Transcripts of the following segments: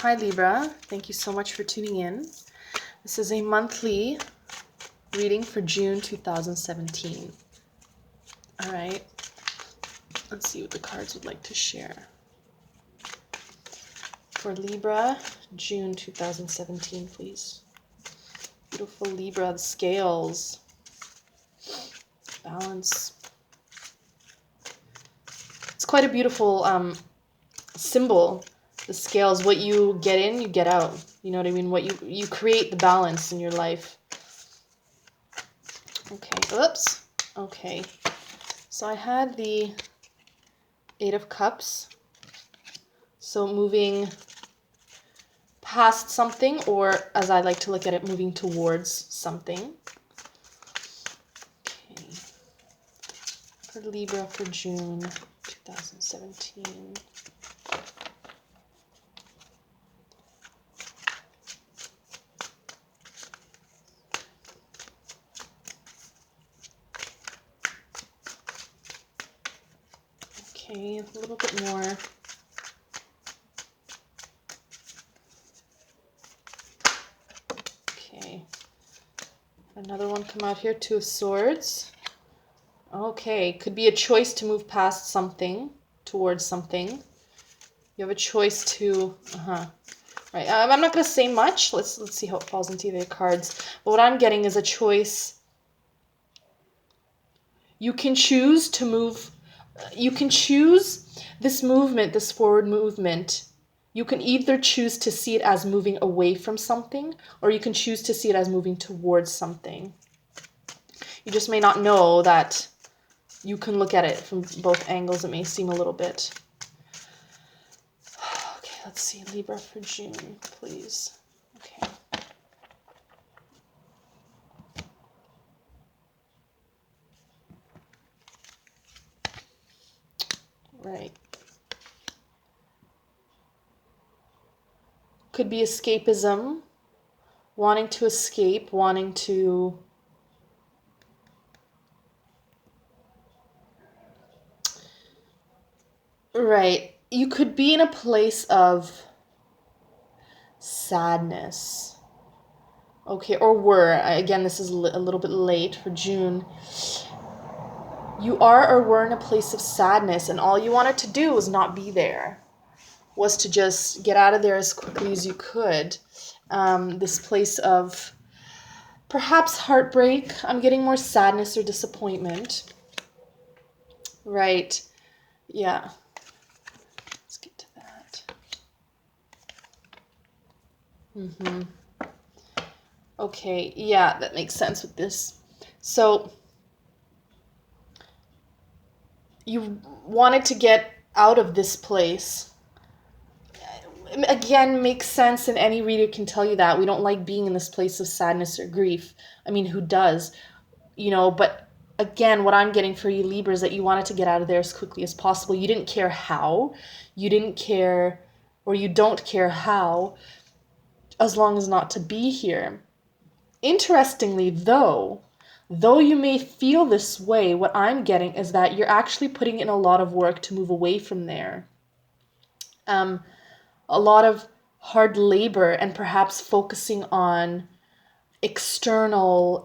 Hi Libra, thank you so much for tuning in. This is a monthly reading for June 2017. All right, let's see what the cards would like to share. For Libra, June 2017, please. Beautiful Libra, the scales, balance. It's quite a beautiful symbol. The scales, what you get in, you get out. You know what I mean? What you create the balance in your life. Okay, oops. Okay, so I had the Eight of Cups. So moving past something, or as I like to look at it, moving towards something. Okay, for Libra for June 2017. Okay, a little bit more. Okay, another one come out here, Two of Swords. Okay, could be a choice to move past something, towards something. You have a choice to, right. I'm not going to say much. Let's see how it falls into the cards. But what I'm getting is a choice. You can choose to move. You can choose this movement, this forward movement. You can either choose to see it as moving away from something, or you can choose to see it as moving towards something. You just may not know that you can look at it from both angles. It may seem a little bit. Okay, let's see. Libra for June, please. Okay. Right. Could be escapism, wanting to escape, wanting to right. You could be in a place of sadness. Okay, or were. Again, this is a little bit late for June. You are or were in a place of sadness, and all you wanted to do was not be there. Was to just get out of there as quickly as you could. This place of perhaps heartbreak. I'm getting more sadness or disappointment. Right. Yeah. Let's get to that. Okay. Yeah, that makes sense with this. So you wanted to get out of this place. Again, makes sense, and any reader can tell you that. We don't like being in this place of sadness or grief. I mean, who does? You know, but again, what I'm getting for you, Libra, is that you wanted to get out of there as quickly as possible. You didn't care how. You didn't care, or you don't care how, as long as not to be here. Interestingly, though you may feel this way, what I'm getting is that you're actually putting in a lot of work to move away from there. A lot of hard labor, and perhaps focusing on external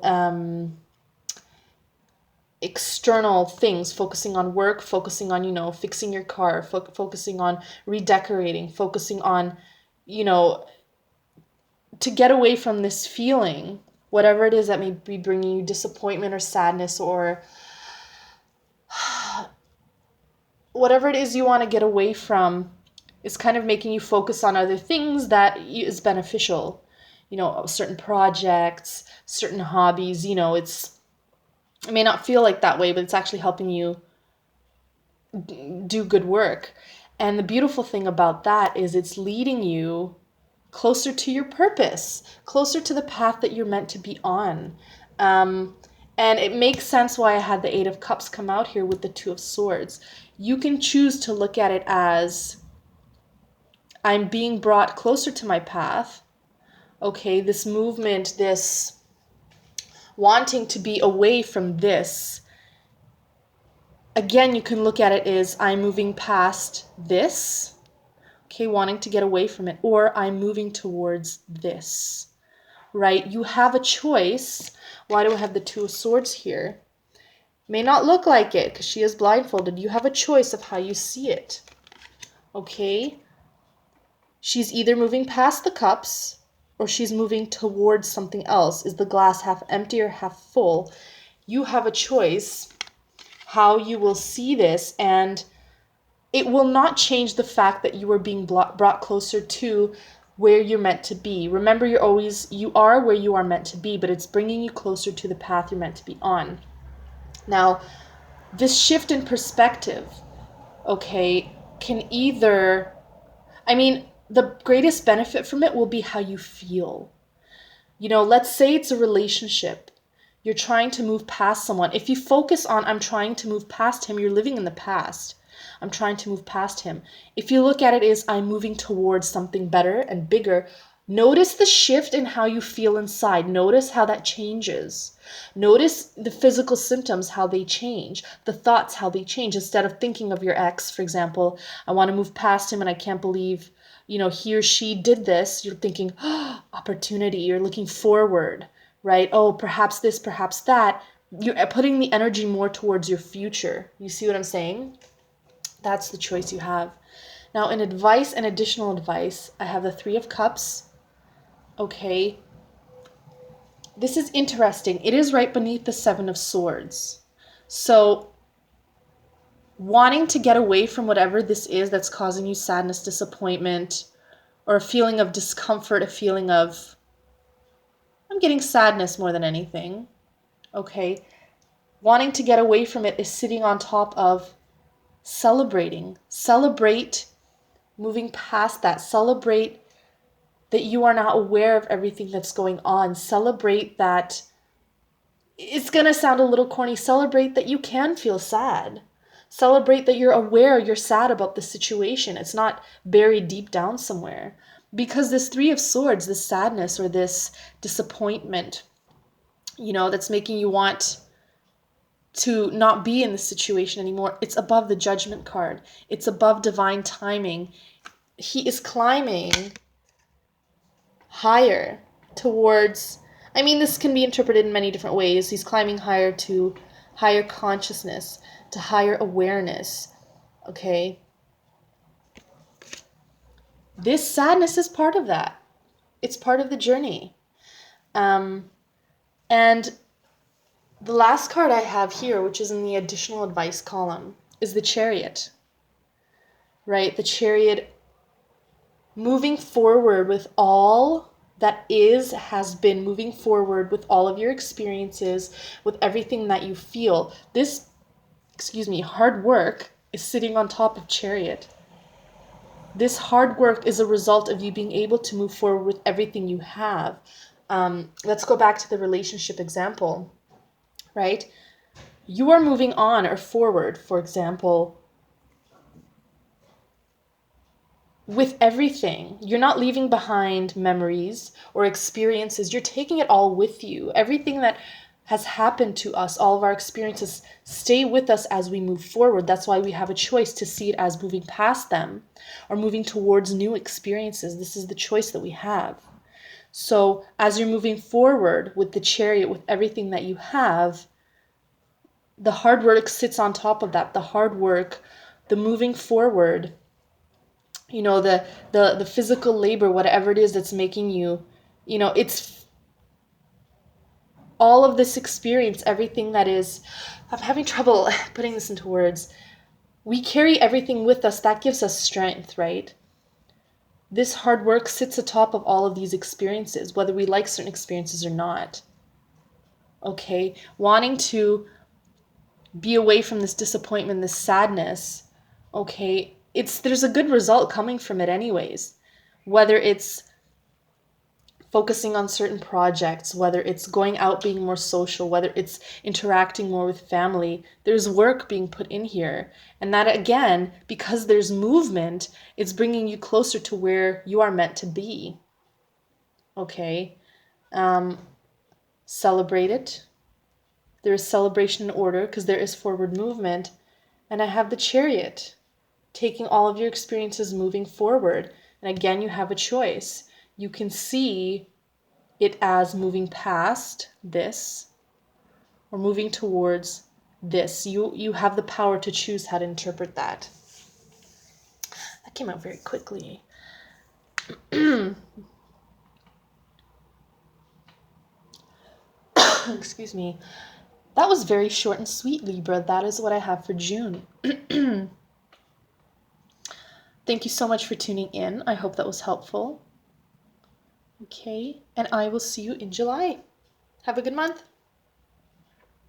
things, focusing on work, focusing on, fixing your car, focusing on redecorating, focusing on, to get away from this feeling, whatever it is that may be bringing you disappointment or sadness, or whatever it is you want to get away from is kind of making you focus on other things that is beneficial. Certain projects, certain hobbies, it may not feel like that way, but it's actually helping you do good work. And the beautiful thing about that is it's leading you closer to your purpose, closer to the path that you're meant to be on. And it makes sense why I had the Eight of Cups come out here with the Two of Swords. You can choose to look at it as, I'm being brought closer to my path. Okay, this movement, this wanting to be away from this. Again, you can look at it as, I'm moving past this. Okay, wanting to get away from it, or I'm moving towards this, right? You have a choice. Why do I have the Two of Swords here? May not look like it because she is blindfolded. You have a choice of how you see it, okay? She's either moving past the cups or she's moving towards something else. Is the glass half empty or half full? You have a choice how you will see this, and it will not change the fact that you are being brought closer to where you're meant to be. Remember, you are where you are meant to be, but it's bringing you closer to the path you're meant to be on. Now, this shift in perspective, okay, can either, the greatest benefit from it will be how you feel. Let's say it's a relationship. You're trying to move past someone. If you focus on, I'm trying to move past him, you're living in the past. I'm trying to move past him. If you look at it as I'm moving towards something better and bigger, notice the shift in how you feel inside. Notice how that changes. Notice the physical symptoms, how they change. The thoughts, how they change. Instead of thinking of your ex, for example, I want to move past him and I can't believe, he or she did this. You're thinking, oh, opportunity. You're looking forward, right? Oh, perhaps this, perhaps that. You're putting the energy more towards your future. You see what I'm saying? That's the choice you have. Now, in advice and additional advice, I have the Three of Cups. Okay. This is interesting. It is right beneath the Seven of Swords. So, wanting to get away from whatever this is that's causing you sadness, disappointment, or a feeling of discomfort, a feeling of, I'm getting sadness more than anything. Okay. Wanting to get away from it is sitting on top of celebrating. Celebrate moving past that. Celebrate that you are not aware of everything that's going on. Celebrate that, it's going to sound a little corny, celebrate that you can feel sad. Celebrate that you're aware you're sad about the situation. It's not buried deep down somewhere. Because this Three of Swords, this sadness or this disappointment, that's making you want to not be in the situation anymore, it's above the Judgment card. It's above divine timing. He is climbing higher towards, this can be interpreted in many different ways. He's climbing higher to higher consciousness, to higher awareness, okay? This sadness is part of that. It's part of the journey. And the last card I have here, which is in the additional advice column, is the Chariot, right? The Chariot moving forward with all that has been, moving forward with all of your experiences, with everything that you feel. This, hard work is sitting on top of Chariot. This hard work is a result of you being able to move forward with everything you have. Let's go back to the relationship example, right? You are moving on or forward, for example, with everything. You're not leaving behind memories or experiences. You're taking it all with you. Everything that has happened to us, all of our experiences, stay with us as we move forward. That's why we have a choice to see it as moving past them or moving towards new experiences. This is the choice that we have. So as you're moving forward with the Chariot, with everything that you have, the hard work sits on top of that. The hard work, the moving forward, the physical labor, whatever it is that's making you, it's all of this experience, everything that is, I'm having trouble putting this into words. We carry everything with us. That gives us strength, right? This hard work sits atop of all of these experiences, whether we like certain experiences or not. Okay? Wanting to be away from this disappointment, this sadness, okay? There's a good result coming from it anyways. Whether it's focusing on certain projects, whether it's going out being more social, whether it's interacting more with family, there's work being put in here. And that, again, because there's movement, it's bringing you closer to where you are meant to be. Okay? Celebrate it. There is celebration in order because there is forward movement. And I have the Chariot. taking all of your experiences, moving forward. And again, you have a choice. You can see it as moving past this or moving towards this. You have the power to choose how to interpret that. That came out very quickly. Excuse me. That was very short and sweet, Libra. That is what I have for June. Thank you so much for tuning in. I hope that was helpful. Okay, and I will see you in July. Have a good month.